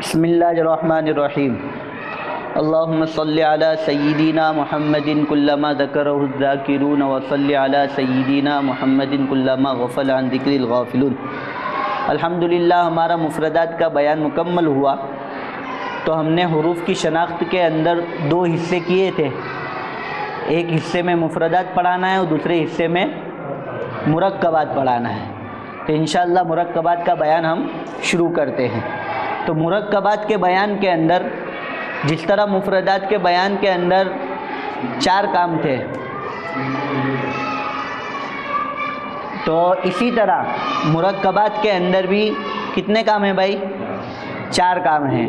बिस्मिल्लाहिर्रहमानिर्रहीम। अल्लाहुम्मा सल्लि अला सय्यिदिना मुहम्मदिन कुल्लमा ज़करहु ज़ाकिरून व सल्लि अला सय्यिदिना मुहम्मदिन कुल्लमा गफ़ल अन ज़िक्रिल गाफ़िलून। अल्हम्दुलिल्लाह, हमारा मुफ़रदात का बयान मुकम्मल हुआ। तो हमने हुरूफ़ की शनाख्त के अंदर दो हिस्से किए थे। एक हिस्से में मुफ़रदात पढ़ाना है और दूसरे हिस्से में मुरक्कबात पढ़ाना है। तो इंशाअल्लाह मुरक्कबात का बयान हम शुरू करते हैं। तो मुरक्कबात के बयान के अंदर, जिस तरह मुफ़रदात के बयान के अंदर 4 काम थे, तो इसी तरह मुरक्कबात के अंदर भी कितने काम हैं भाई? 4 काम हैं।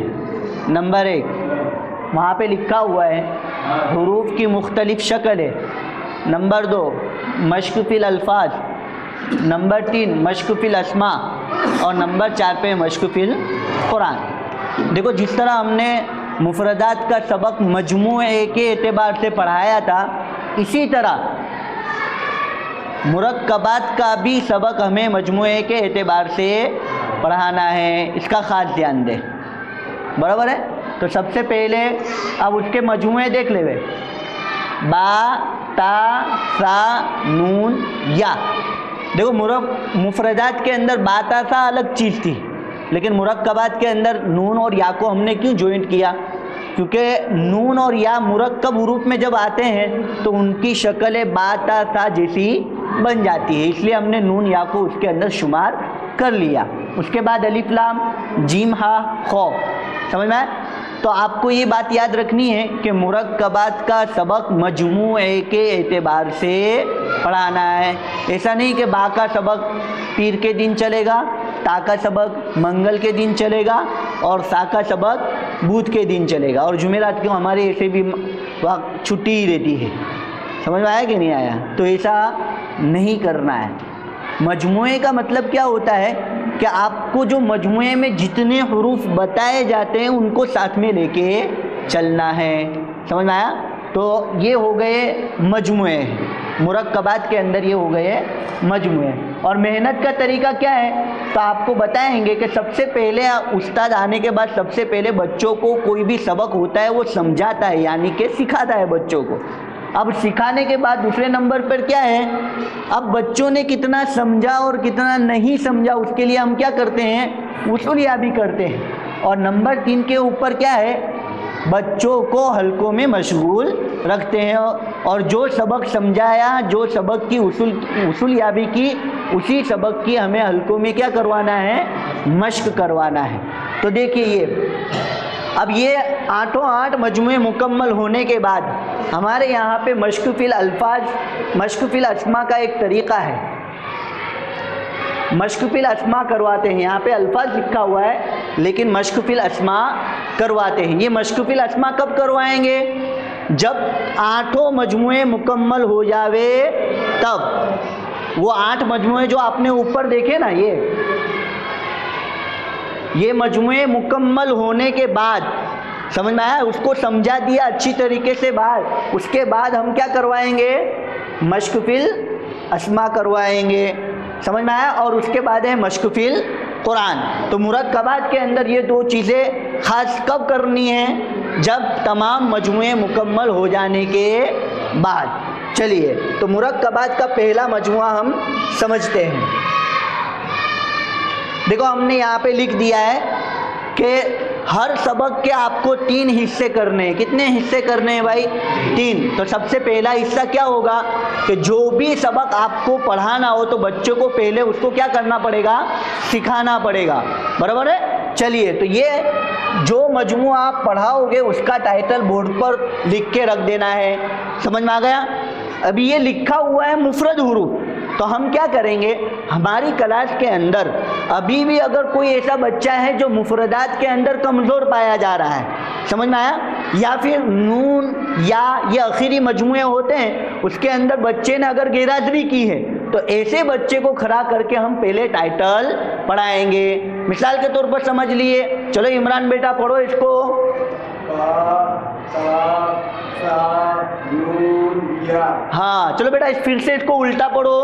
नंबर 1, वहाँ पे लिखा हुआ है हुरूफ की मुख्तलिफ शक्ल है। नंबर 2, मश्क फ़िल अल्फाज। नंबर 3, मश्क फ़िल अस्मा। और नंबर 4 पे मश्क फ़िल कुरान। देखो, जिस तरह हमने मुफ़रदात का सबक मजमूए के एतबार से पढ़ाया था, इसी तरह मुरक्कबात का भी सबक हमें मजमूए के एतबार से पढ़ाना है। इसका ख़ास ध्यान दें, बराबर है। तो सबसे पहले अब उसके मजमूए देख ले। बा, ता, सा, नून, या। देखो, मुफ़रदात के अंदर बा, ता, सा अलग चीज़ थी, लेकिन मुरक्कबात के अंदर नून और या को हमने क्यों जॉइंट किया? क्योंकि नून और या मुरक्कब हुरूफ में जब आते हैं तो उनकी शक्ल बा, ता, सा जैसी बन जाती है, इसलिए हमने नून या को उसके अंदर शुमार कर लिया। उसके बाद अलिफ लाम जीम हा खौ। समझ में आया? तो आपको ये बात याद रखनी है कि मुरक्कबात का सबक मजमूए के एतबार से पढ़ाना है। ऐसा नहीं कि बा का सबक पीर के दिन चलेगा, ता का सबक मंगल के दिन चलेगा और सा का सबक बुध के दिन चलेगा, और जुमेरात को हमारे ऐसे भी वक्त छुट्टी ही रहती है। समझ में आया कि नहीं आया? तो ऐसा नहीं करना है। मजमूए का मतलब क्या होता है कि आपको जो मजमूए में जितने हुरूफ बताए जाते हैं उनको साथ में लेके चलना है। समझ में आया? तो ये हो गए मजमूए, मुरक्कबात के अंदर ये हो गए मजमूए। और मेहनत का तरीका क्या है, तो आपको बताएंगे कि सबसे पहले उस्ताद आने के बाद सबसे पहले बच्चों को कोई भी सबक होता है वो समझाता है, यानी कि सिखाता है बच्चों को। अब सिखाने के बाद दूसरे नंबर पर क्या है, अब बच्चों ने कितना समझा और कितना नहीं समझा उसके लिए हम क्या करते हैं, उसूलियाबी करते हैं। और नंबर 3 के ऊपर क्या है, बच्चों को हलकों में मशगूल रखते हैं और जो सबक समझाया, जो सबक की उसूलियाबी की, उसी सबक की हमें हलकों में क्या करवाना है, मश्क करवाना है। तो देखिए, ये अब ये 8 मजमूए मुकम्मल होने के बाद हमारे यहाँ पे मश्क फ़िल अल्फाज, मश्क फ़िल अस्मा का एक तरीक़ा है। मश्क फ़िल अस्मा करवाते हैं। यहाँ पे अल्फाज लिखा हुआ है लेकिन मश्क फ़िल अस्मा करवाते हैं। ये मश्क फ़िल अस्मा कब करवाएंगे? जब 8 मजमूए मुकम्मल हो जावे तब। वो 8 मजमूए जो आपने ऊपर देखे ना, ये मजमूए मुकम्मल होने के बाद, समझ में आया? उसको समझा दिया अच्छी तरीके से बाहर। उसके बाद हम क्या करवाएंगे, मश्क फ़िल अस्मा करवाएंगे। समझ में आया? और उसके बाद है मश्क फ़िल कुरान। तो मुरक्कबात के अंदर ये 2 चीज़ें ख़ास कब करनी है, जब तमाम मजमूए मुकम्मल हो जाने के बाद। चलिए, तो मुरक्कबात का पहला मजमुआ हम समझते हैं। देखो, हमने यहाँ पे लिख दिया है कि हर सबक के आपको 3 हिस्से करने हैं। कितने हिस्से करने हैं भाई? 3। तो सबसे पहला हिस्सा क्या होगा कि जो भी सबक आपको पढ़ाना हो तो बच्चों को पहले उसको क्या करना पड़ेगा, सिखाना पड़ेगा, बराबर है। चलिए, तो ये जो मजमूआ आप पढ़ाओगे उसका टाइटल बोर्ड पर लिख के रख देना है। समझ में आ गया? अभी ये लिखा हुआ है मुफरद हुरूफ, तो हम क्या करेंगे, हमारी क्लास के अंदर अभी भी अगर कोई ऐसा बच्चा है जो मुफरदात के अंदर कमज़ोर पाया जा रहा है, समझ में आया, या फिर नून या ये आखिरी मजमूए होते हैं उसके अंदर बच्चे ने अगर गैरहाज़िरी की है, तो ऐसे बच्चे को खड़ा करके हम पहले टाइटल पढ़ाएंगे। मिसाल के तौर पर समझ लिए, चलो इमरान बेटा पढ़ो इसको। हाँ, चलो बेटा फिर से इसको उल्टा पढ़ो।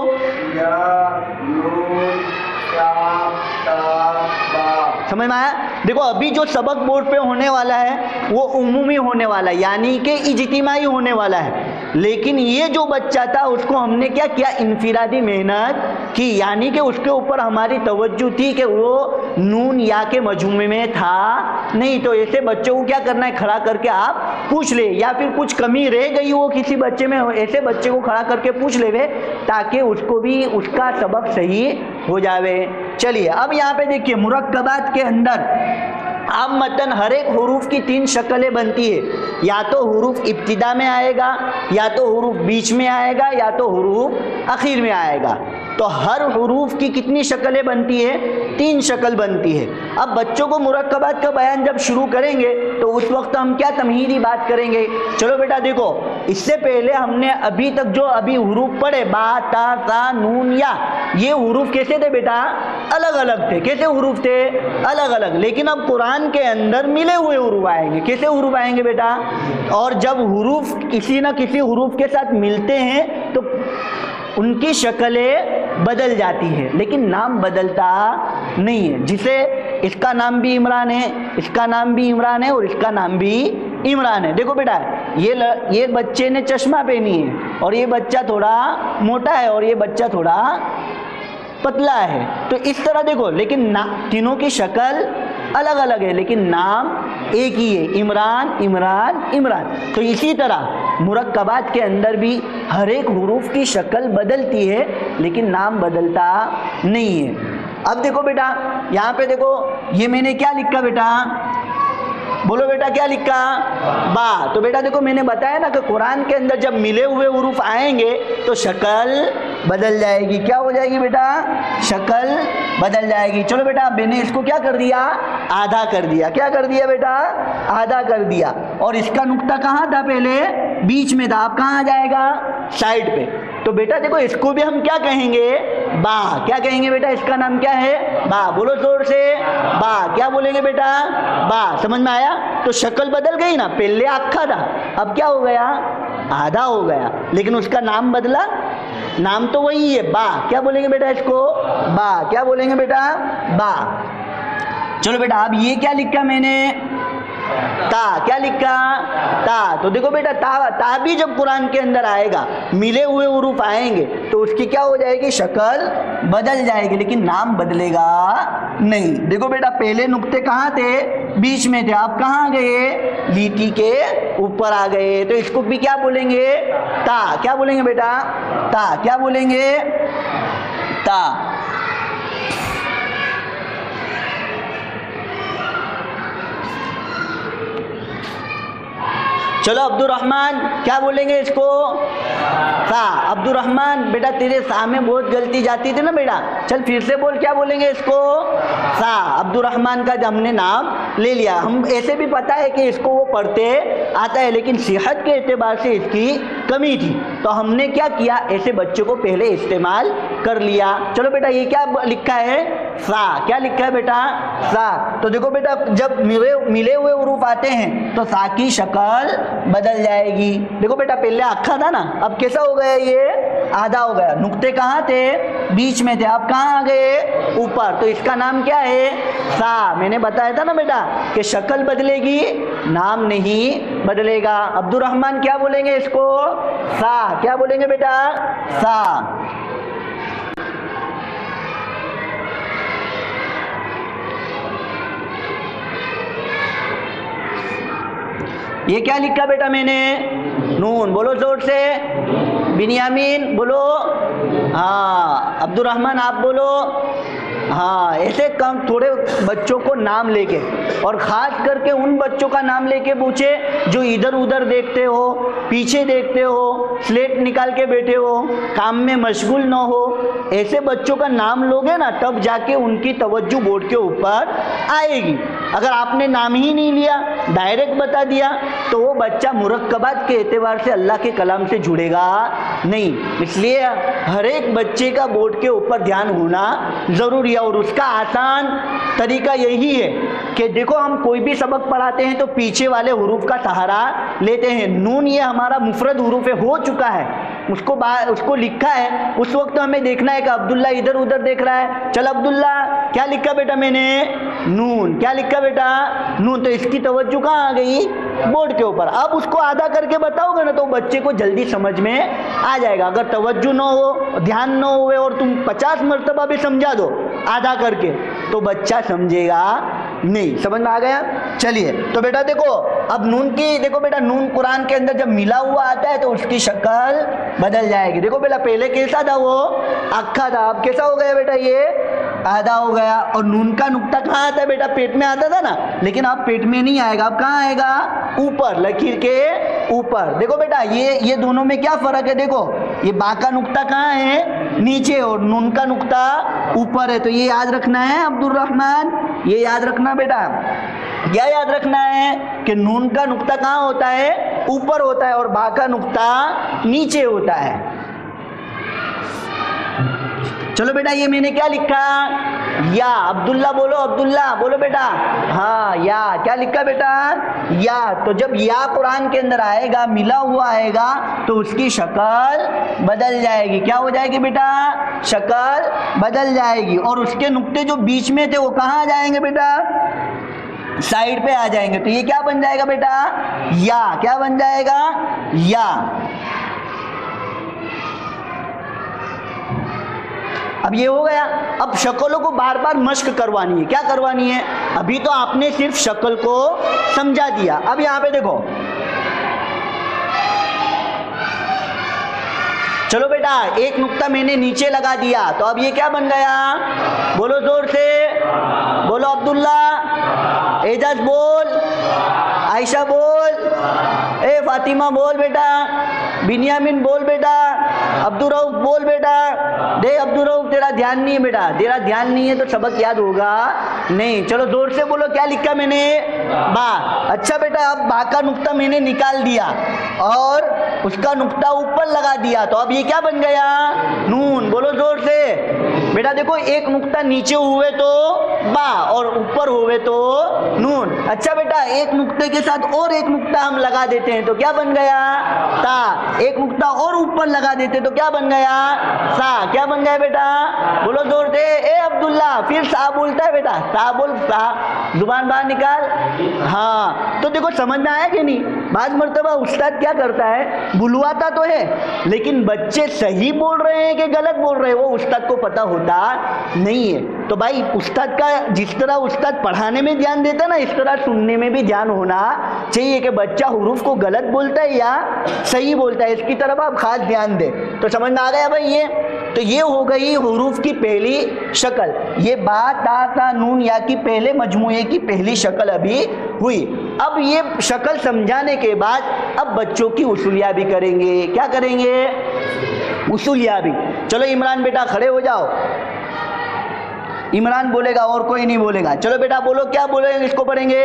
समझ में आया? देखो अभी जो सबक बोर्ड पे होने वाला है वो उमूमी होने वाला है, यानी कि इज्तिमाई होने वाला है। लेकिन ये जो बच्चा था उसको हमने क्या किया, इनफिरादी मेहनत की, यानी कि उसके ऊपर हमारी तवज्जो थी कि वो नून या के मजमूए में था नहीं। तो ऐसे बच्चों को क्या करना है, खड़ा करके आप पूछ ले, या फिर कुछ कमी रह गई हो किसी बच्चे में, ऐसे बच्चे को खड़ा करके पूछ ले ताकि उसको भी उसका सबक सही हो जावे। चलिए अब यहाँ पे देखिए, मुरक्कबात के अंदर आमतन हर एक हुरूफ की 3 शक्लें बनती है, या तो हुरूफ इब्तिदा में आएगा, या तो हुरूफ बीच में आएगा, या तो हुरूफ आखिर में आएगा। तो हर हुरूफ की कितनी शक्लें बनती है, 3 शक्ल बनती है। अब बच्चों को मुरक्कबात का बयान जब शुरू करेंगे तो उस वक्त हम क्या तमहीदी बात करेंगे। चलो बेटा देखो, इससे पहले हमने अभी तक जो अभी हुरूफ पढ़े, बा, ता, सा, नून, या, ये हुरूफ कैसे थे बेटा, अलग अलग थे। कैसे हुरूफ थे, अलग अलग। लेकिन अब कुरान के अंदर मिले हुए हुरूफ आएंगे। कैसे हुरूफ आएंगे बेटा, और जब हुरूफ किसी न किसी हुरूफ के साथ मिलते हैं तो उनकी शक्लें बदल जाती है, लेकिन नाम बदलता नहीं है। जिसे इसका नाम भी इमरान है, इसका नाम भी इमरान है, और इसका नाम भी इमरान है। देखो बेटा, ये बच्चे ने चश्मा पहनी है, और ये बच्चा थोड़ा मोटा है, और ये बच्चा थोड़ा पतला है। तो इस तरह देखो, लेकिन तीनों की शक्ल अलग अलग है, लेकिन नाम एक ही है, इमरान इमरान इमरान। तो इसी तरह मुरक्कबात के अंदर भी हर एक हुरूफ की शक्ल बदलती है, लेकिन नाम बदलता नहीं है। अब देखो बेटा, यहाँ पे देखो, ये मैंने क्या लिखा बेटा, बोलो बेटा क्या लिखा, बा। तो बेटा देखो, मैंने बताया ना कि कुरान के अंदर जब मिले हुए हुरूफ आएंगे तो शक्ल बदल जाएगी। क्या हो जाएगी बेटा, शक्ल बदल जाएगी। चलो बेटा, मैंने इसको क्या कर दिया, आधा कर दिया। क्या कर दिया बेटा, आधा कर दिया। और इसका नुक्ता कहाँ था, पहले बीच में था, अब कहाँ आ जाएगा, साइड पे। तो बेटा देखो, इसको भी हम क्या कहेंगे, बा। क्या कहेंगे बेटा, इसका नाम क्या है, बा। बोलो जोर से, बा। क्या बोलेंगे बेटा, बा। समझ में आया? तो शक्ल बदल गई ना, पहले आखा था, अब क्या हो गया, आधा हो गया, लेकिन उसका नाम बदला, नाम तो वही है, बा। क्या बोलेंगे बेटा इसको, बा। क्या बोलेंगे बेटा, बा। चलो बेटा, अब ये क्या लिखा मैंने, ता। क्या लिखा, ता। तो देखो बेटा, ता भी जब कुरान के अंदर आएगा, मिले हुए हुरूफ आएंगे, तो उसकी क्या हो जाएगी, शक्ल बदल जाएगी, लेकिन नाम बदलेगा नहीं। देखो बेटा, पहले नुक्ते कहाँ थे, बीच में थे, आप कहाँ गए, लीटी के ऊपर आ गए। तो इसको भी क्या बोलेंगे, ता। क्या बोलेंगे बेटा, ता। क्या बोलेंगे, ता। चलो अब्दुर्रहमान, क्या बोलेंगे इसको, सा। अब्दुर्रहमान बेटा, तेरे सा में बहुत गलती जाती थी ना बेटा, चल फिर से बोल, क्या बोलेंगे इसको, सा। अब्दुर्रहमान का हमने नाम ले लिया। हम ऐसे भी पता है कि इसको वो पढ़ते आता है, लेकिन सेहत के एतबार से इसकी कमी थी, तो हमने क्या किया, ऐसे बच्चों को पहले इस्तेमाल कर लिया। चलो बेटा, ये क्या लिखा है, सा। क्या लिखा है बेटा, सा। तो देखो बेटा, जब मिले हुए हुरूफ आते हैं तो सा की शक्ल बदल जाएगी। देखो बेटा, पहले आखा था ना, अब कैसा हो गया, ये आधा हो गया। नुक्ते कहाँ थे, बीच में थे, अब कहाँ आ गए, ऊपर। तो इसका नाम क्या है, सा। मैंने बताया था ना बेटा कि शक्ल बदलेगी, नाम नहीं बदलेगा। अब्दुर्रहमान क्या बोलेंगे इसको, सा। क्या बोलेंगे बेटा, सा। ये क्या लिखा बेटा मैंने, नून। बोलो जोर से, बिनियामीन बोलो, हाँ। अब्दुर्रहमान आप बोलो, हाँ। ऐसे कम थोड़े बच्चों को नाम लेके, और ख़ास करके उन बच्चों का नाम लेके पूछे जो इधर उधर देखते हो, पीछे देखते हो, स्लेट निकाल के बैठे हो, काम में मशगूल न हो। ऐसे बच्चों का नाम लोगे ना, तब जाके उनकी तवज्जो बोर्ड के ऊपर आएगी। अगर आपने नाम ही नहीं लिया, डायरेक्ट बता दिया, तो वो बच्चा मुरक्कबात के एतबार से अल्लाह के कलाम से जुड़ेगा नहीं। इसलिए हर एक बच्चे का बोर्ड के ऊपर ध्यान होना ज़रूरी है। और उसका आसान तरीका यही है कि देखो, हम कोई भी सबक पढ़ाते हैं तो पीछे वाले हुरूफ का सहारा लेते हैं। नून ये हमारा मुफरद हुरूफ हो चुका है, उसको लिखा है, उस वक्त तो हमें देखना है कि अब्दुल्ला इधर उधर देख रहा है। चल अब्दुल्ला, क्या लिखा बेटा मैंने? नून। क्या लिखा बेटा? नून। तो इसकी तवज्जो कहाँ आ गई? बोर्ड के ऊपर। अब उसको आधा करके बताओगे ना तो बच्चे को जल्दी समझ में आ जाएगा। अगर तवज्जो न हो, ध्यान न हुए और तुम 50 मरतबा भी समझा दो आधा करके तो बच्चा समझेगा नहीं। समझ में आ गया? चलिए, तो बेटा देखो, अब नून की देखो बेटा, नून कुरान के अंदर जब मिला हुआ आता है तो उसकी शक्ल बदल जाएगी। देखो बेटा, पहले कैसा था? वो अक्खा था, अब कैसा हो गया बेटा? ये आधा हो गया। और नून का नुक्ता कहाँ आता है बेटा? पेट में आता था ना, लेकिन अब पेट में नहीं आएगा, अब कहाँ आएगा? ऊपर, लकीर के ऊपर। देखो बेटा, ये दोनों में क्या फर्क है? देखो, ये बा का नुक्ता कहाँ है? नीचे, और नून का नुक्ता ऊपर है। तो ये याद रखना है अब्दुल रहमान, ये याद रखना बेटा। क्या याद रखना है? कि नून का नुक्ता कहाँ होता है? ऊपर होता है, और बा का नुक्ता नीचे होता है। चलो बेटा, ये मैंने क्या लिखा? या। अब्दुल्ला बोलो, अब्दुल्ला बोलो बेटा। हाँ, या। क्या लिखा बेटा? या। तो जब या कुरान के अंदर आएगा, मिला हुआ आएगा, तो उसकी शक्ल बदल जाएगी। क्या हो जाएगी बेटा? शक्ल बदल जाएगी। और उसके नुक्ते जो बीच में थे वो कहाँ आ जाएंगे बेटा? साइड पे आ जाएंगे। तो ये क्या बन जाएगा बेटा? या। क्या बन जाएगा? या। अब ये हो गया। अब शक्लों को बार बार मश्क करवानी है। क्या करवानी है? अभी तो आपने सिर्फ शक्ल को समझा दिया। अब यहां पे देखो, चलो बेटा, एक नुक्ता मैंने नीचे लगा दिया, तो अब ये क्या बन गया? बोलो जोर से, बोलो अब्दुल्ला, एजाज बोल, आयशा बोल, ए फातिमा बोल बेटा, बिनियामिन बोल बेटा, अब्दुल रऊफ बोल बेटा। दे अब्दुल रऊफ, तेरा ध्यान नहीं है बेटा, तेरा ध्यान नहीं है तो सबक याद होगा नहीं। चलो जोर से बोलो, क्या लिखा मैंने? बा। अच्छा बेटा, अब बा का नुक्ता मैंने निकाल दिया और उसका नुक्ता ऊपर लगा दिया, तो अब ये क्या बन गया? नून। बोलो जोर से बेटा। देखो, एक नुक्ता नीचे हुए तो बा और ऊपर हुए तो नून। अच्छा बेटा, एक नुक्ते के साथ और एक नुक्ता हम लगा देते हैं तो क्या बन गया? ता। एक नुक्ता और ऊपर लगा देते तो क्या बन गया? सा। क्या बन गया बेटा? बोलो जोर से। ए अब्दुल्ला, फिर सा बोलता है बेटा, सा बोल, सा, जुबान बाहर निकाल। हाँ, तो देखो समझ में आया कि नहीं? बाज मर्तबा उस्ताद क्या करता है, बुलवाता तो है लेकिन बच्चे सही बोल रहे हैं कि गलत बोल रहे हैं वो उस्ताद को पता होता नहीं है। तो भाई, उस्ताद का जिस तरह उस्ताद पढ़ाने में ध्यान देता है ना, इस तरह सुनने में भी ध्यान होना चाहिए कि बच्चा हुरूफ को गलत बोलता है या सही बोलता है, इसकी तरफ आप खास ध्यान दें। तो समझ में आ गया भाई? ये तो ये हो गई हुरूफ की पहली शक्ल। ये बा, ता, सा, नून, या की पहले मजमूए की पहली शक्ल अभी हुई। अब ये शक्ल समझाने के बाद अब बच्चों की उसूलिया भी करेंगे। क्या करेंगे? उसूलिया भी। चलो इमरान बेटा खड़े हो जाओ। इमरान बोलेगा और कोई नहीं बोलेगा। चलो बेटा बोलो, क्या बोलेंगे? इसको पढ़ेंगे।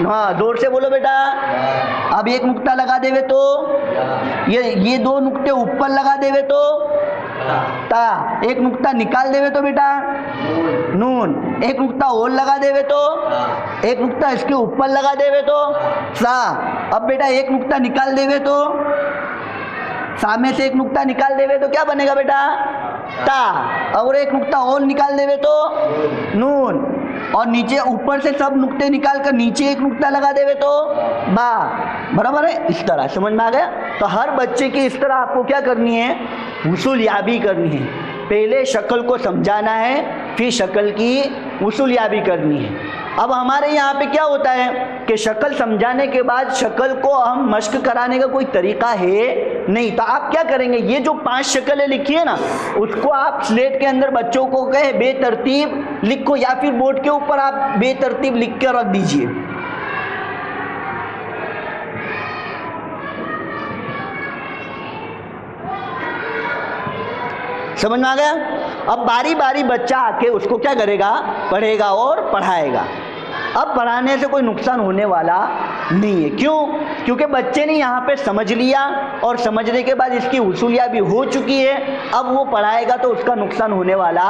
हाँ, जोर से बोलो बेटा। अब एक नुक्ता लगा देवे तो ये दो नुक्ते ऊपर लगा देवे तो ता। एक नुक्ता निकाल देवे तो बेटा नून। एक नुक्ता और लगा देवे तो, एक नुक्ता इसके ऊपर लगा देवे तो सा। अब बेटा एक नुक्ता निकाल देवे तो, सा में से एक नुक्ता निकाल देवे तो क्या बनेगा बेटा? ता। और एक नुक्ता और निकाल देवे तो नून। और नीचे ऊपर से सब नुक्ते निकाल कर नीचे एक नुक्ता लगा देवे तो बा। बराबर है? इस तरह समझ में आ गया? तो हर बच्चे की इस तरह आपको क्या करनी है? उसूलियाबी करनी है। पहले शक्ल को समझाना है, फिर शक्ल की उसूलियाबी करनी है। अब हमारे यहाँ पे क्या होता है कि शक्ल समझाने के बाद शक्ल को हम मश्क कराने का कोई तरीका है नहीं। तो आप क्या करेंगे? ये जो 5 शक्लें लिखी है ना, उसको आप स्लेट के अंदर बच्चों को कहे बेतरतीब लिखो, या फिर बोर्ड के ऊपर आप बेतरतीब लिख कर रख दीजिए। समझ में आ गया? अब बारी बारी बच्चा आके उसको क्या करेगा? पढ़ेगा और पढ़ाएगा। अब पढ़ाने से कोई नुकसान होने वाला नहीं है। क्यों? क्योंकि बच्चे ने यहाँ पे समझ लिया और समझने के बाद इसकी उसूलिया भी हो चुकी है, अब वो पढ़ाएगा तो उसका नुकसान होने वाला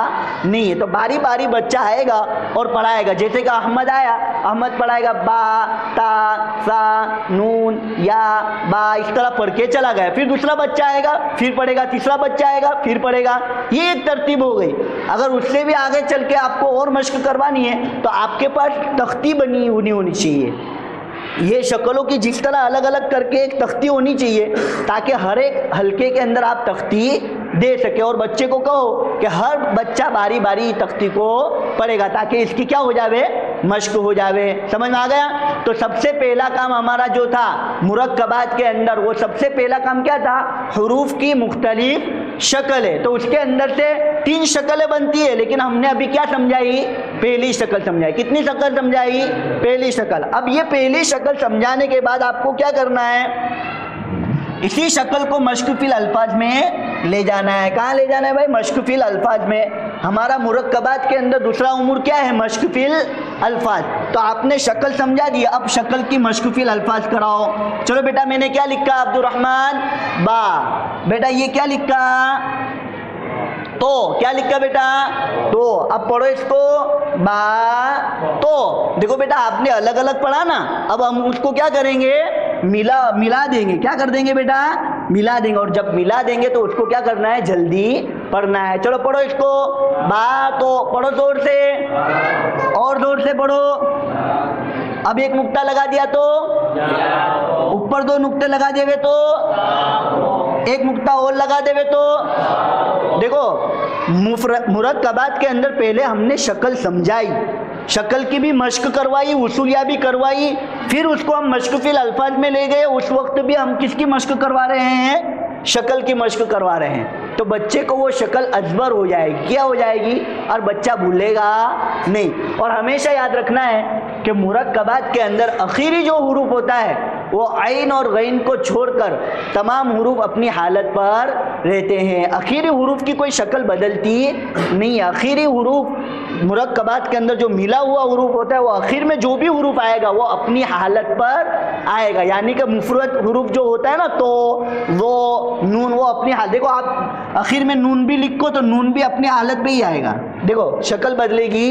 नहीं है। तो बारी बारी बच्चा आएगा और पढ़ाएगा। जैसे कि अहमद आया, अहमद पढ़ाएगा बा ता सा नून या बा, इस तरह पढ़ के चला गया। फिर दूसरा बच्चा आएगा, फिर पढ़ेगा, तीसरा बच्चा आएगा, फिर पढ़ेगा। ये एक तरतीब हो गई। अगर उससे भी आगे चल के आपको और मश्क करवानी है तो आपके पास तख्ती बनी होनी चाहिए। ये शक्लों की जिस तरह अलग अलग करके एक तख्ती होनी चाहिए ताकि हर एक हल्के के अंदर आप तख्ती दे सके। और बच्चे को कहो कि हर बच्चा बारी बारी तख्ती को पढ़ेगा ताकि इसकी क्या हो जावे, मश्क हो जावे। समझ में आ गया? तो सबसे पहला काम हमारा जो था मुरक्कबात के अंदर, वो सबसे पहला काम क्या था? हुरूफ की मुख्तलिफ शक्ल है। तो उसके अंदर से 3 शक्लें बनती है, लेकिन हमने अभी क्या समझाई? पहली शक्ल समझाई। कितनी शक्ल समझाई? पहली शक्ल। अब ये पहली शक्ल समझाने के बाद आपको क्या करना है? इसी शक्ल को मश्क फिल अल्फाज में ले जाना है। कहाँ ले जाना है भाई? मश्क फिल अल्फाज में। हमारा मुरक्कबात के अंदर दूसरा उमूर क्या है? मश्क फिल अल्फाज। तो आपने शक्ल समझा दी, अब शक्ल की मश्क फिल अल्फाज कराओ। चलो बेटा, मैंने क्या लिखा? अब्दुर्रहमान बा। बेटा ये क्या लिखा? तो क्या लिखा बेटा? तो अब पढ़ो इसको बा तो। देखो बेटा, आपने अलग अलग पढ़ा ना, अब हम उसको क्या करेंगे? मिला देंगे। क्या कर देंगे बेटा? मिला देंगे। और जब मिला देंगे तो उसको क्या करना है? जल्दी पढ़ना है। चलो पढ़ो इसको बा तो। पढ़ो जोर से, और जोर से पढ़ो। अब एक नुक्ता लगा दिया तो, ऊपर 2 नुक्ते लगा देवे तो, एक नुक्ता और लगा देवे तो। देखो, मुरक्कबात के अंदर पहले हमने शक्ल समझाई, शक्ल की भी मश्क करवाई, उसूलिया भी करवाई, फिर उसको हम मश्क फिल अल्फाज में ले गए। उस वक्त भी हम किसकी मश्क करवा रहे हैं? शक्ल की मश्क करवा रहे हैं। तो बच्चे को वो शक्ल अजबर हो जाएगी। क्या हो जाएगी? और बच्चा भूलेगा नहीं। और हमेशा याद रखना है कि मुरक्कबात के अंदर आखिरी जो हुरूफ होता है वो आइन और गैन को छोड़कर तमाम हुरूफ अपनी हालत पर रहते हैं। आखिरी हुरूफ की कोई शक्ल बदलती नहीं। आखिरी हुरूफ मुरक्कबात के अंदर जो मिला हुआ हुरूफ होता है, वो आखिर में जो भी हुरूफ आएगा वो अपनी हालत पर आएगा। यानी कि मुफरद हुरूफ जो होता है ना, तो वो नून, वो अपनी हालत। देखो, आप आखिर में नून भी लिखो तो नून भी अपनी हालत पे ही आएगा। देखो, शक्ल बदलेगी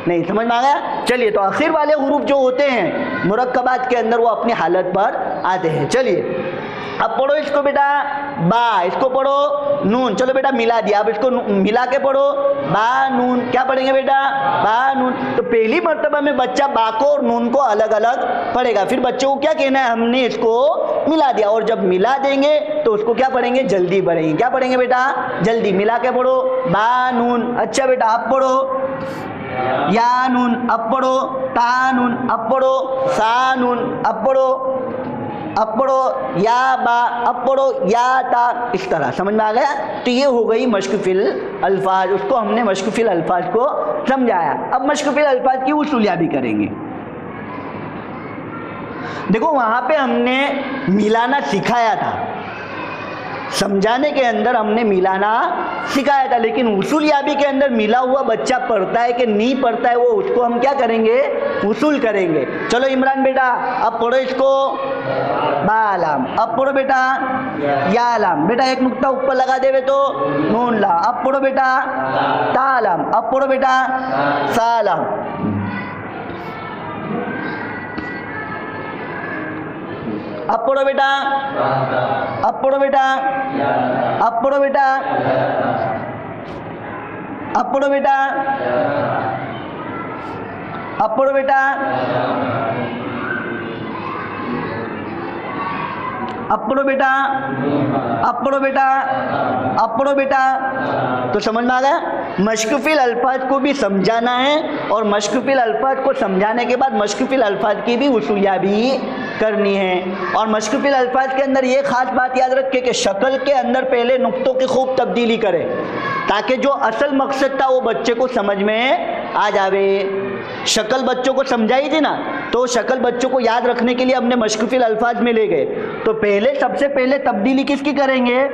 नहीं। समझ में आ गया? चलिए, तो आखिर वाले हुरूफ जो होते हैं मुरक्कबात के अंदर वो अपनी हालत पर आते हैं। चलिए, अब पढ़ो इसको बेटा बा, इसको पढ़ो नून। चलो बेटा, मिला दिया, अब इसको मिला के पढ़ो बा नून। क्या पढ़ेंगे बेटा? बा नून। तो पहली मर्तबा में बच्चा बा को और नून को अलग अलग पढ़ेगा। फिर बच्चे को क्या कहना है? हमने इसको मिला दिया। और जब मिला देंगे तो उसको क्या पढ़ेंगे? जल्दी पढ़ेंगे। क्या पढ़ेंगे बेटा? जल्दी। मिला के पढ़ो बा नून। अच्छा बेटा, अब पढ़ो या नून, अब पढ़ो ता नून, अब पढ़ो सा नून, अब पढ़ो या बा, अब पढ़ो या ता। इस तरह समझ में आ गया? तो ये हो गई मश्क फिल अल्फाज। उसको हमने मश्क फिल अल्फाज को समझाया। अब मश्क फिल अल्फाज की उसूलिया भी करेंगे। देखो, वहां पे हमने मिलाना सिखाया था, समझाने के अंदर हमने मिलाना सिखाया था, लेकिन उसूल याबी के अंदर मिला हुआ बच्चा पढ़ता है कि नहीं पढ़ता है, वो उसको हम क्या करेंगे? उसूल करेंगे। चलो इमरान बेटा, अब पढ़ो इसको बालाम। अब पढ़ो बेटा यालाम। बेटा एक नुक्ता ऊपर लगा देवे तो नून ला। अब पढ़ो बेटा तालाम। अब पढ़ो बेटा सालाम। अब पढ़ो बेटा, अब पढ़ो बेटा, अब पढ़ो बेटा, अब पढ़ो बेटा, अब पढ़ो बेटा, अब पढ़ो बेटा, अब पढ़ो बेटा, अब पढ़ो बेटा। तो समझ में आ गया? मश्कुफिल अल्फाज को भी समझाना है और मश्कुफिल अल्फाज को समझाने के बाद मश्कुफिल अल्फाज की भी उसूलिया भी करनी है। और मश्कुफिल अल्फाज के अंदर ये खास बात याद रखें कि शक्ल के अंदर पहले नुक्तों की खूब तब्दीली करें ताकि जो असल मकसद था वो बच्चे को समझ में आ जावे। शक्ल बच्चों को समझाई थी ना, तो शक्ल बच्चों को याद रखने के लिए हमने मश्कुफिल अल्फाज में ले गए। तो पहले सबसे पहले तब्दीली किसकी करेंगे?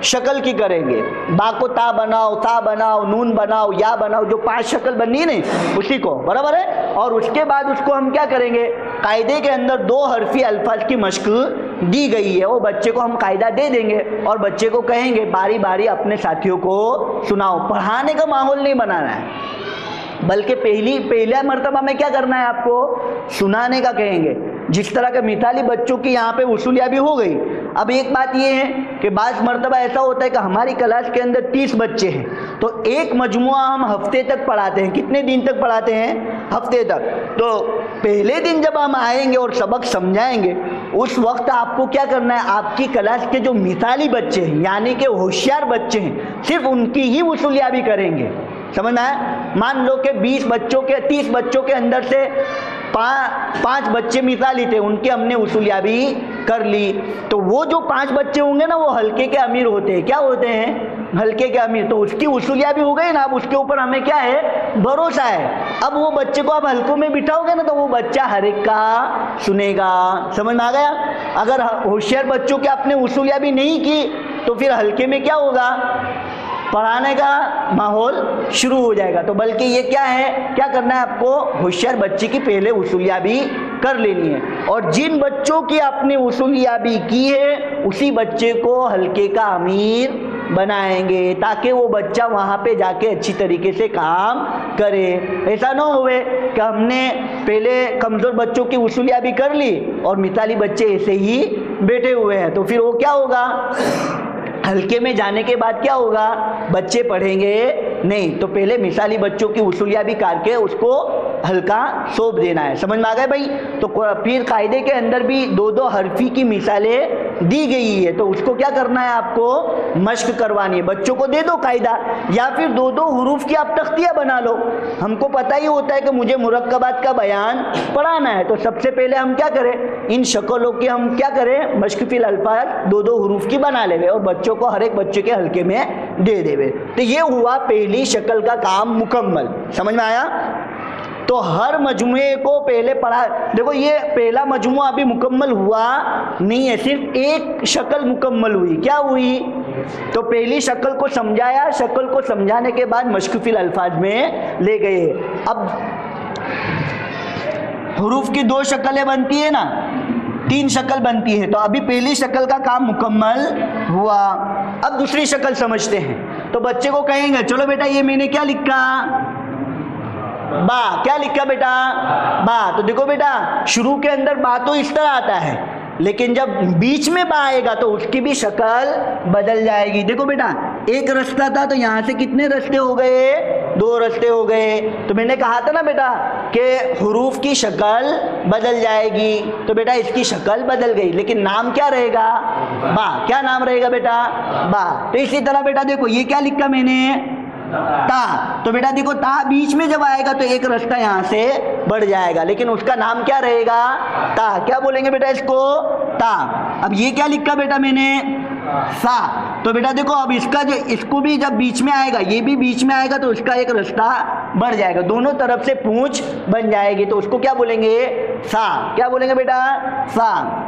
शक्ल की करेंगे। बा को ता बनाओ, ता बनाओ, नून बनाओ, या बनाओ, जो 5 शक्ल बननी है नहीं उसी को, बराबर है। और उसके बाद उसको हम क्या करेंगे, कायदे के अंदर 2 हरफी अल्फाज की मश्क दी गई है, वो बच्चे को हम कायदा दे देंगे और बच्चे को कहेंगे बारी बारी अपने साथियों को सुनाओ। पढ़ाने का माहौल नहीं बनाना है, बल्कि पहला मर्तबा में क्या करना है, आपको सुनाने का कहेंगे। जिस तरह के मिसाली बच्चों की यहाँ पे वसूलियाबी हो गई। अब एक बात ये है कि बाज़ मर्तबा ऐसा होता है कि हमारी क्लास के अंदर 30 बच्चे हैं, तो एक मजमुआ हम हफ्ते तक पढ़ाते हैं। कितने दिन तक पढ़ाते हैं? हफ्ते तक। तो पहले दिन जब हम आएंगे और सबक समझाएंगे, उस वक्त आपको क्या करना है, आपकी क्लास के जो मिसाली बच्चे हैं यानी कि होशियार बच्चे हैं, सिर्फ उनकी ही वसूलियाबी करेंगे। समझ में आया? मान लो कि 20 बच्चों के 30 बच्चों के अंदर से 5 बच्चे मिसाली थे, उनके हमने वसूलियाबी कर ली। तो वो जो 5 बच्चे होंगे ना, वो हल्के के अमीर होते हैं। क्या होते हैं? हल्के के अमीर। तो उसकी वसूलियाबी हो गई ना, अब उसके ऊपर हमें क्या है, भरोसा है। अब वो बच्चे को आप हल्कों में बिठाओगे ना, तो वो बच्चा हर एक का सुनेगा। समझ में आ गया? अगर होशियार बच्चों के आपने वसूलियाबी नहीं की तो फिर हल्के में क्या होगा, पढ़ाने का माहौल शुरू हो जाएगा। तो बल्कि ये क्या है, क्या करना है आपको, होशियार बच्चे की पहले वसूलियाबी कर लेनी है। और जिन बच्चों की आपने वसूलियाबी की है उसी बच्चे को हल्के का अमीर बनाएंगे, ताकि वो बच्चा वहाँ पे जाके अच्छी तरीके से काम करे। ऐसा ना होवे कि हमने पहले कमज़ोर बच्चों की वसूलियाबी कर ली और मिसाली बच्चे ऐसे ही बैठे हुए हैं, तो फिर वो क्या होगा, हल्के में जाने के बाद क्या होगा, बच्चे पढ़ेंगे नहीं। तो पहले मिसाली बच्चों की वसूलियाबी करके उसको हल्का सौंप देना है। समझ में आ गए भाई? तो फिर कायदे के अंदर भी 2-2 हरफी की मिसालें दी गई है, तो उसको क्या करना है, आपको मश्क करवानी है। बच्चों को दे दो कायदा, या फिर 2-2 हुरूफ की आप तख्तियाँ बना लो। हमको पता ही होता है कि मुझे मुरक्कबात का बयान पढ़ाना है, तो सबसे पहले हम क्या करें, इन शक्लों की हम क्या करें, मश्क फिल अल्फाज 2-2 हुरूफ की बना लेवे और बच्चों को हर एक बच्चे के हल्के में दे देवे। तो ये हुआ पहली शक्ल का काम मुकम्मल। समझ में आया? तो हर मजमुए को पहले पढ़ा। देखो ये पहला मजमुआ अभी मुकम्मल हुआ नहीं है, सिर्फ एक शक्ल मुकम्मल हुई। क्या हुई? तो पहली शक्ल को समझाया, शक्ल को समझाने के बाद मश्क फिल अल्फाज में ले गए। अब हुरूफ की 2 शक्लें बनती है ना, 3 शक्ल बनती है। तो अभी पहली शक्ल का काम मुकम्मल हुआ। अब दूसरी शक्ल समझते हैं। तो बच्चे को कहेंगे चलो बेटा ये मैंने क्या लिखा, बा। क्या लिखा बेटा? बा। तो देखो बेटा शुरू के अंदर बा तो इस तरह आता है, लेकिन जब बीच में बा आएगा तो उसकी भी शक्ल बदल जाएगी। देखो बेटा एक रास्ता था, तो यहाँ से कितने रास्ते हो गए, 2 रास्ते हो गए। तो मैंने कहा था ना बेटा कि हुरूफ की शक्ल बदल जाएगी, तो बेटा इसकी शक्ल बदल गई, लेकिन नाम क्या रहेगा, बा। क्या नाम रहेगा बेटा? बा। तो इसी तरह बेटा देखो ये क्या लिखा मैंने, ता। तो बेटा देखो ता बीच में जब आएगा तो एक रास्ता यहाँ से बढ़ जाएगा, लेकिन उसका नाम क्या रहेगा, ता। क्या बोलेंगे बेटा इसको, ता। अब ये क्या लिखा बेटा मैंने, सा। तो बेटा देखो अब इसका जो, इसको भी जब बीच में आएगा, ये भी बीच में आएगा, तो उसका एक रास्ता बढ़ जाएगा, दोनों तरफ से पूंछ बन जाएगी, तो उसको क्या बोलेंगे, सा। क्या बोलेंगे बेटा, सा।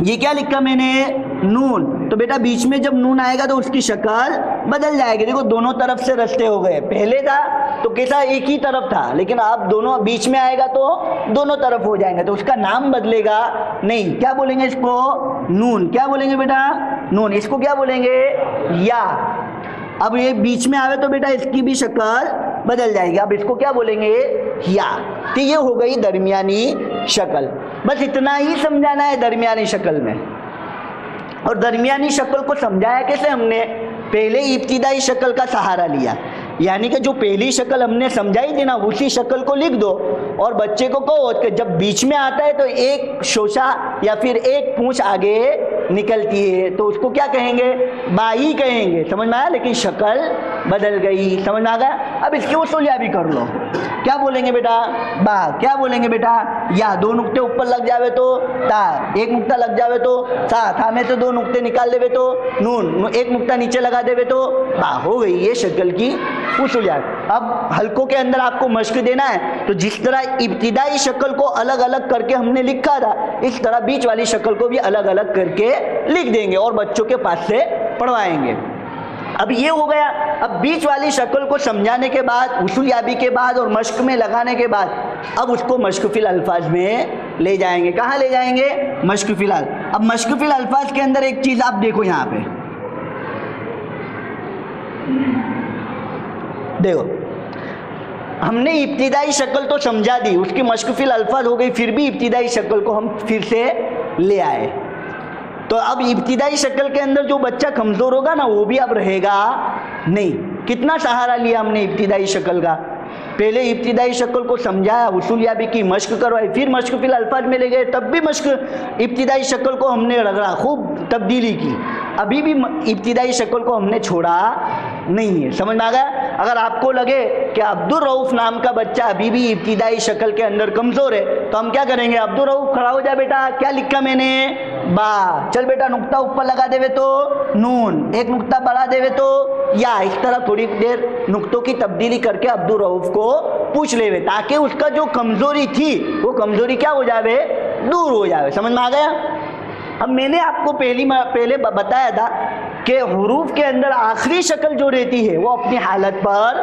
ये क्या लिखा मैंने, नून। तो बेटा बीच में जब नून आएगा तो उसकी शक्ल बदल जाएगी। देखो दोनों तरफ से रास्ते हो गए, पहले था तो कैसा एक ही तरफ था, लेकिन अब दोनों बीच में आएगा तो दोनों तरफ हो जाएंगे, तो उसका नाम बदलेगा नहीं। क्या बोलेंगे इसको, नून। क्या बोलेंगे बेटा, नून। इसको क्या बोलेंगे, या। अब ये बीच में आवे तो बेटा इसकी भी शक्ल बदल जाएगी, अब इसको क्या बोलेंगे, या। तो ये हो गई दरमियानी शक्ल। बस इतना ही समझाना है दरमियानी शक्ल में। और दरमियानी शक्ल को समझाया कैसे हमने, पहले इब्तिदाई शक्ल का सहारा लिया, यानी कि जो पहली शक्ल हमने समझाई थी ना उसी शक्ल को लिख दो और बच्चे को कहो कि जब बीच में आता है तो एक शोशा या फिर एक पूंछ आगे निकलती है, तो उसको क्या कहेंगे, बाई कहेंगे। समझ में आया, लेकिन शक्ल बदल गई। समझ में आ गया? अब इसकी वसूलिया भी कर लो। क्या बोलेंगे बेटा, बा। क्या बोलेंगे बेटा, या। 2 नुक्ते ऊपर लग जावे तो ता, 1 नुक्ता लग जावे तो सा, था में से 2 नुक्ते निकाल देवे तो नून, 1 नुक्ता नीचे लगा देवे तो बा। हो गई ये शक्ल की वसूलियात। अब हल्कों के अंदर आपको मश्क देना है, तो जिस तरह इब्तिदाई शक्ल को अलग अलग करके हमने लिखा था, इस तरह बीच वाली शक्ल को भी अलग अलग करके लिख देंगे और बच्चों के पास से पढ़वाएंगे। अब ये हो गया। अब बीच वाली शक्ल को समझाने के बाद, उसूल याबी के बाद और मश्क में लगाने के बाद अब उसको मश्क फिल अल्फाज में ले जाएंगे। कहाँ ले जाएंगे? मश्क फिल। अब मश्क फिल अल्फाज के अंदर एक चीज़ आप देखो, यहाँ पे देखो, हमने इब्तिदाई शक्ल तो समझा दी, उसकी मश्क फिल अल्फाज हो गई, फिर भी इब्तिदाई शक्ल को हम फिर से ले आए। तो अब इब्तिदाई शक्ल के अंदर जो बच्चा कमज़ोर होगा ना, वो भी अब रहेगा नहीं। कितना सहारा लिया हमने इब्तिदाई शक्ल का? पहले इब्तिदाई शक्ल को समझाया, उसूल याबी की मश्क करवाई, फिर मश्क फिल अल्फाज में ले गए, तब भी मश्क इब्तिदाई शक्ल को हमने रगड़ा, खूब तब्दीली की, अभी भी इब्तिदाई शक्ल को हमने छोड़ा नहीं है। समझ में आ गया? अगर आपको लगे कि अब्दुल रऊफ नाम का बच्चा अभी भी इब्तिदाई शक्ल के अंदर कमज़ोर है, तो हम क्या करेंगे? अब्दुल रऊफ खड़ा हो जा बेटा, क्या लिखा मैंने? बा। चल बेटा नुक्ता ऊपर लगा देवे तो नून, एक नुक्ता बढ़ा देवे तो या। इस तरह थोड़ी देर नुक्तों की तब्दीली करके अब्दुल रऊफ को पूछ लेवे, ताकि उसका जो कमज़ोरी थी वो कमज़ोरी क्या हो जावे? दूर हो जावे। समझ में आ गया? अब मैंने आपको पहले बताया था कि हुरूफ के अंदर आखिरी शक्ल जो रहती है वो अपनी हालत पर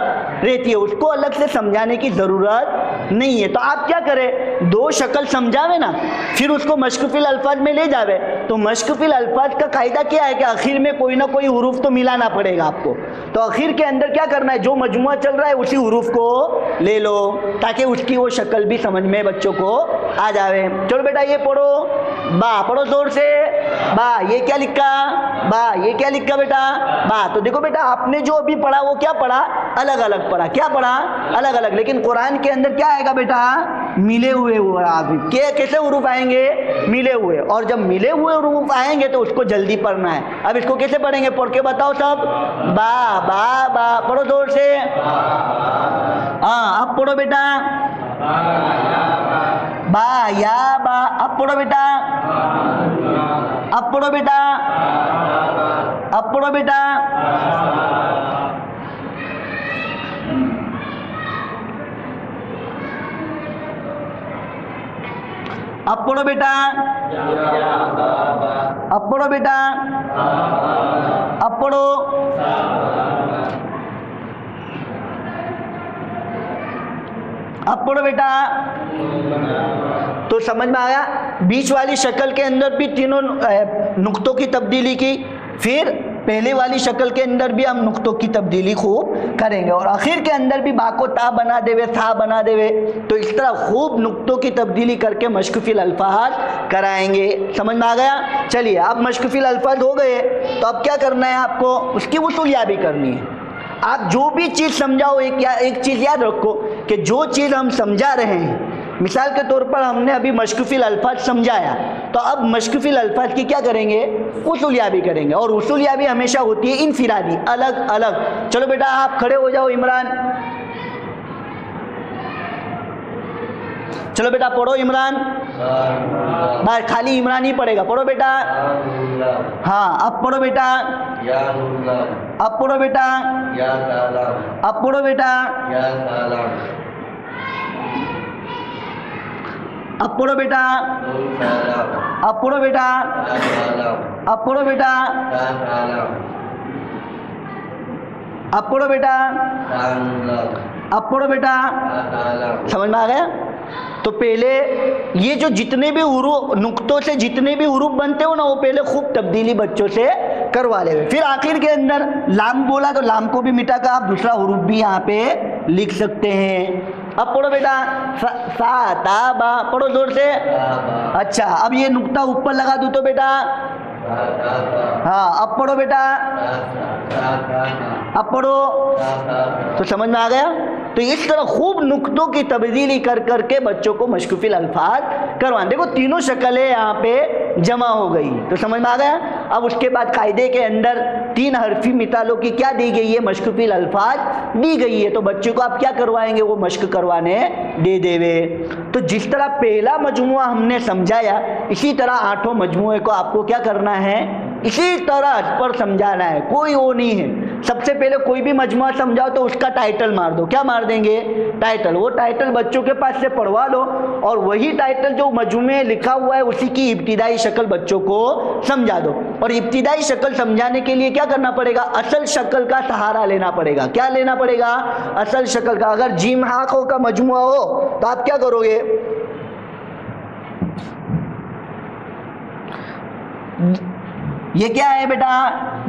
रहती है, उसको अलग से समझाने की ज़रूरत नहीं है। तो आप क्या करें? दो शक्ल समझावे ना, फिर उसको मश्क फिल अल्फाज में ले जावे। तो मश्क फिल अल्फाज का कायदा क्या है कि आखिर में कोई ना कोई हुरूफ तो मिलाना पड़ेगा आपको। तो आखिर के अंदर क्या करना है? जो मजमुआ चल रहा है उसी हुरूफ को ले लो, ताकि उसकी वो शक्ल भी समझ में बच्चों को आ जावे। चलो बेटा ये पढ़ो, बा पढ़ो जोर से। बा, ये क्या लिखा? बा, ये क्या लिखा बेटा? बा। तो देखो बेटा, आपने जो अभी पढ़ा वो क्या पढ़ा? अलग अलग पढ़ा। क्या पढ़ा? अलग अलग। लेकिन कुरान के अंदर क्या आएगा बेटा? मिले हुए के कैसे हुरूफ आएंगे? मिले हुए। और जब मिले हुए हुरूफ आएंगे तो उसको जल्दी पढ़ना है। अब इसको कैसे पढ़ेंगे? पढ़ के बताओ सब। बा बा बा, पढ़ो जोर से। हाँ, अब पढ़ो बेटा। बा या बा। अब पढ़ो बेटा। अब पढ़ो बेटा। अब पढ़ो बेटा। अब पढ़ो बेटा। अब पढ़ो बेटा। अब पढ़ो। अब पढ़ो बेटा। तो समझ में आया? बीच वाली शक्ल के अंदर भी तीनों नुक्तों की तब्दीली की, फिर पहले वाली शक्ल के अंदर भी हम नुक्तों की तब्दीली खूब करेंगे, और आखिर के अंदर भी बा को ता बना देवे, था बना देवे। तो इस तरह खूब नुक्तों की तब्दीली करके मश्क फिल अल्फाज कराएंगे। समझ में आ गया? चलिए, अब मश्क फिल अल्फाज हो गए, तो अब क्या करना है आपको? उसकी उसूल याबी करनी है। आप जो भी चीज़ समझाओ, एक चीज़ याद रखो कि जो चीज़ हम समझा रहे हैं, मिसाल के तौर पर हमने अभी मश्क फिल अल्फाज समझाया, तो अब मश्क फिल अल्फाज की क्या करेंगे? उसूल याबी करेंगे। और उसूल याबी हमेशा होती है इनफिरादी, अलग अलग। चलो बेटा आप खड़े हो जाओ इमरान। चलो बेटा पढ़ो इमरान। बस खाली इमरान ही पढ़ेगा, पढ़ो बेटा। हाँ, अब पढ़ो बेटा। अब पढ़ो बेटा। अब पढ़ो बेटा। अब पढ़ो बेटा। अब पढ़ो बेटा। अब पढ़ो बेटा। अब पढ़ो बेटा। अब पढ़ो बेटा। समझ में आ गया? तो पहले ये जो जितने भी हुरूफ, नुक्तों से जितने भी हुरूफ बनते हो ना, वो पहले खूब तब्दीली बच्चों से करवा ले। फिर आखिर के अंदर लाम बोला तो लाम को भी मिटा कर आप दूसरा हुरूफ भी यहाँ पे लिख सकते हैं। अब पढ़ो बेटा। सा ता बा, पढ़ो जोर से। अच्छा, अब ये नुक्ता ऊपर लगा दूँ तो बेटा? हाँ, अब पढ़ो बेटा। अब पढ़ो। तो समझ में आ गया? तो इस तरह खूब नुक्तों की तब्दीली कर करके बच्चों को मश्क फिल अल्फाज करवाएं। देखो तीनों शक्लें यहाँ पे जमा हो गई, तो समझ में आ गया? अब उसके बाद कायदे के अंदर 3 हरफी मिसालों की क्या दी गई है? मश्क फिल अल्फाज दी गई है। तो बच्चों को आप क्या करवाएंगे? वो मश्क करवाने दे देवे। तो जिस तरह पहला मजमुआ हमने समझाया, इसी तरह 8 मजमुए को आपको क्या करना है? इसी तरह पर समझाना है, कोई वो नहीं है। सबसे पहले कोई भी मजमुआ समझाओ तो उसका टाइटल मार दो। क्या मार देंगे? टाइटल। वो टाइटल बच्चों के पास से पढ़वा लो और वही टाइटल जो मजमुए में लिखा हुआ है उसी की इब्तिदाई शक्ल बच्चों को समझा दो। और इब्तिदाई शक्ल समझाने के लिए क्या करना पड़ेगा? असल शक्ल का सहारा लेना पड़ेगा। क्या लेना पड़ेगा? असल शक्ल का। अगर जीम हाकों का मजमुआ हो तो आप क्या करोगे? ये क्या है बेटा?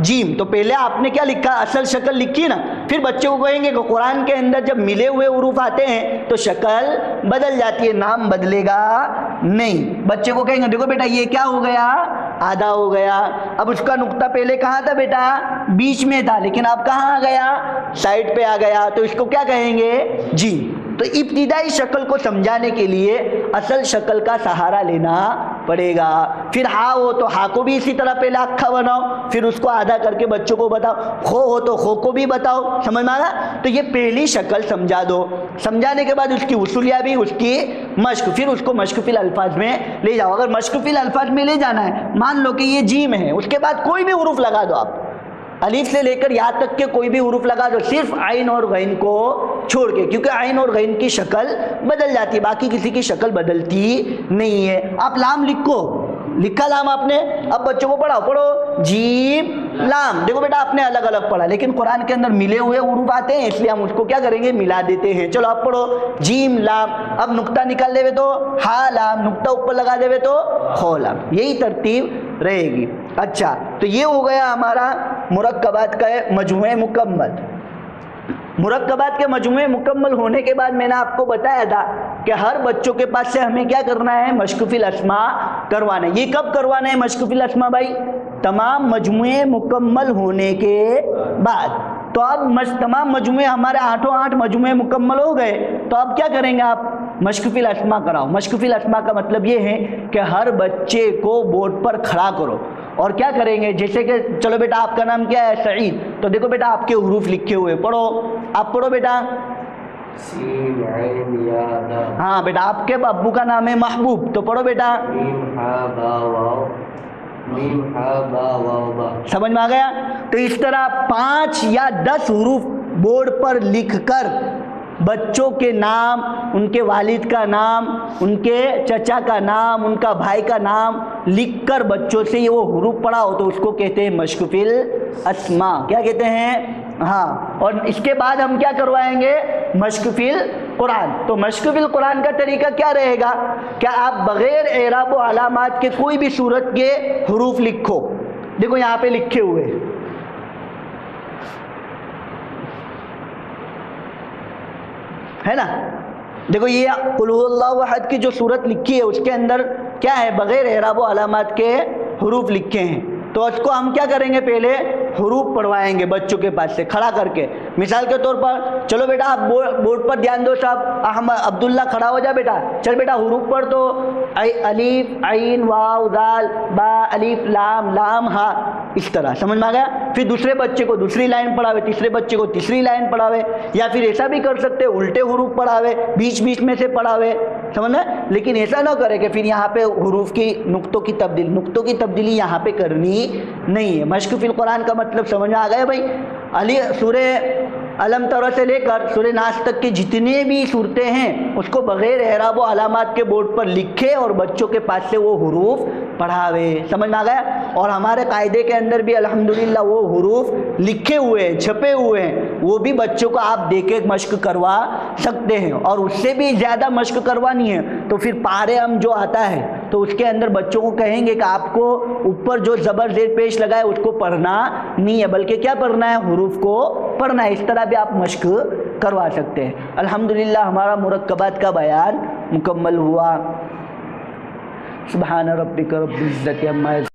जीम। तो पहले आपने क्या लिखा? असल शक्ल लिखी ना। फिर बच्चे को कहेंगे कि कुरान के अंदर जब मिले हुए हुरूफ आते हैं तो शक्ल बदल जाती है, नाम बदलेगा नहीं। बच्चे को कहेंगे देखो बेटा ये क्या हो गया? आधा हो गया। अब उसका नुक्ता पहले कहाँ था बेटा? बीच में था, लेकिन अब कहाँ आ गया? साइड पे आ गया। तो इसको क्या कहेंगे? जीम। तो इब्तिदाई शक्ल को समझाने के लिए असल शक्ल का सहारा लेना पड़ेगा। फिर हा हो तो हा को भी इसी तरह पहले अक्खा बनाओ, फिर उसको आधा करके बच्चों को बताओ। खो हो तो खो को भी बताओ। समझ में आ रहा? तो ये पहली शक्ल समझा दो। समझाने के बाद उसकी उसूलिया भी, उसकी मश्क, फिर उसको मश्कफिल अल्फाज में ले जाओ। अगर मश्कफिल अल्फाज में ले जाना है, मान लो कि ये जीम है, उसके बाद कोई भी हुरूफ लगा दो आप, अलीफ से लेकर यहाँ तक के कोई भी हुरूफ लगा दो, सिर्फ आइन और गैन को छोड़ के, क्योंकि आइन और गैन की शक्ल बदल जाती है, बाकी किसी की शक्ल बदलती नहीं है। आप लाम लिखो, लिखा लाम आपने, अब बच्चों को पढ़ाओ, पढ़ो जीम लाम। देखो बेटा आपने अलग अलग पढ़ा, लेकिन कुरान के अंदर मिले हुए हुरूफ आते हैं, इसलिए हम उसको क्या करेंगे? मिला देते हैं। चलो आप पढ़ो जीम लाम। अब नुक्ता निकाल देवे तो हा लाम, नुक्ता ऊपर लगा देवे तो खो लाम। यही तरतीब रहेगी। अच्छा, तो ये हो गया हमारा मुरक्कबात का मजमुए मुकम्मल। मुरक्कबात के मजमुए मुकम्मल होने के बाद मैंने आपको बताया था कि हर बच्चों के पास से हमें क्या करना है? मशकुफिल अस्मा करवाना है। ये कब करवाना है मशकुफिल अस्मा भाई? तमाम मजमुए मुकम्मल होने के बाद। तो अब तमाम मजमुए हमारे 8 मजमुए मुकम्मल हो गए, तो अब क्या करेंगे आप? मशकुफिल अस्मा कराओ। मशकुफिल अस्मा का मतलब ये है कि हर बच्चे को बोर्ड पर खड़ा करो और क्या करेंगे? जैसे कि चलो बेटा आपका नाम क्या है? सईद। तो देखो बेटा आपके हुरूफ लिखे हुए, पढ़ो, आप पढ़ो बेटा। सीन ऐन या दा। हाँ बेटा आपके अब्बू का नाम है महबूब, तो पढ़ो बेटा। मीम हा बा वाव, मीम हा बा वाव बा। समझ में आ गया? तो इस तरह 5 या 10 हुरूफ बोर्ड पर लिखकर बच्चों के नाम, उनके वालिद का नाम, उनके चचा का नाम, उनका भाई का नाम लिखकर बच्चों से वो हुरूफ पढ़ाओ तो उसको कहते हैं मशकुफिल अस्मा। क्या कहते हैं? हाँ। और इसके बाद हम क्या करवाएंगे? मशकुफिल कुरान। तो मशकुफिल कुरान का तरीका क्या रहेगा? क्या आप बगैर एराब व अलामात के कोई भी सूरत के हुरूफ लिखो। देखो यहाँ पे लिखे हुए है ना। देखो ये कुल हुवल्लाहु अहद की जो सूरत लिखी है उसके अंदर क्या है? बगैर एराब व अलामात के हुरूफ लिखे हैं। तो उसको हम क्या करेंगे? पहले हुरूफ पढ़वाएंगे बच्चों के पास से खड़ा करके। मिसाल के तौर पर चलो बेटा आप बोर्ड पर ध्यान दो साहब, अहमद अब्दुल्ला खड़ा हो जा बेटा। चल बेटा हुरूफ पढ़ तो अलीफ आइन वाव दाल बा अलीफ लाम लाम हा, इस तरह। समझ में आ गया? फिर दूसरे बच्चे को दूसरी लाइन पढ़ावे, तीसरे बच्चे को तीसरी लाइन पढ़ावे, या फिर ऐसा भी कर सकते उल्टे हुरूफ पढ़ावे, बीच बीच में से पढ़ावे। समझ में? लेकिन ऐसा ना करे कि फिर यहाँ पे हुरूफ की नुक्तों की तब्दीली यहाँ पे करनी नहीं है। मशकुफिल कुरान का मतलब समझ में आ गया भाई? अली सूरे अलम तरा से लेकर सूरे नास तक की जितने भी सूरतें हैं उसको बगैर एराब व अलामात के बोर्ड पर लिखे और बच्चों के पास से वो हुरूफ पढ़ावे। समझ में आ गया? और हमारे कायदे के अंदर भी अल्हम्दुलिल्लाह वो हुरूफ लिखे हुए हैं, छपे हुए हैं, वो भी बच्चों को आप देके मश्क करवा सकते हैं। और उससे भी ज़्यादा मश्क करवानी है तो फिर पारे हम जो आता है तो उसके अंदर बच्चों को कहेंगे कि आपको ऊपर जो ज़बर ज़ेर पेश लगा है उसको पढ़ना नहीं है, बल्कि क्या पढ़ना है? हुरूफ को पढ़ना है। इस तरह भी आप मश्क करवा सकते हैं। अल्हम्दुलिल्लाह हमारा मुरक्कबात का बयान मुकम्मल हुआ। सुब्हान रब्बिक रब्बिल इज्जति अम्मा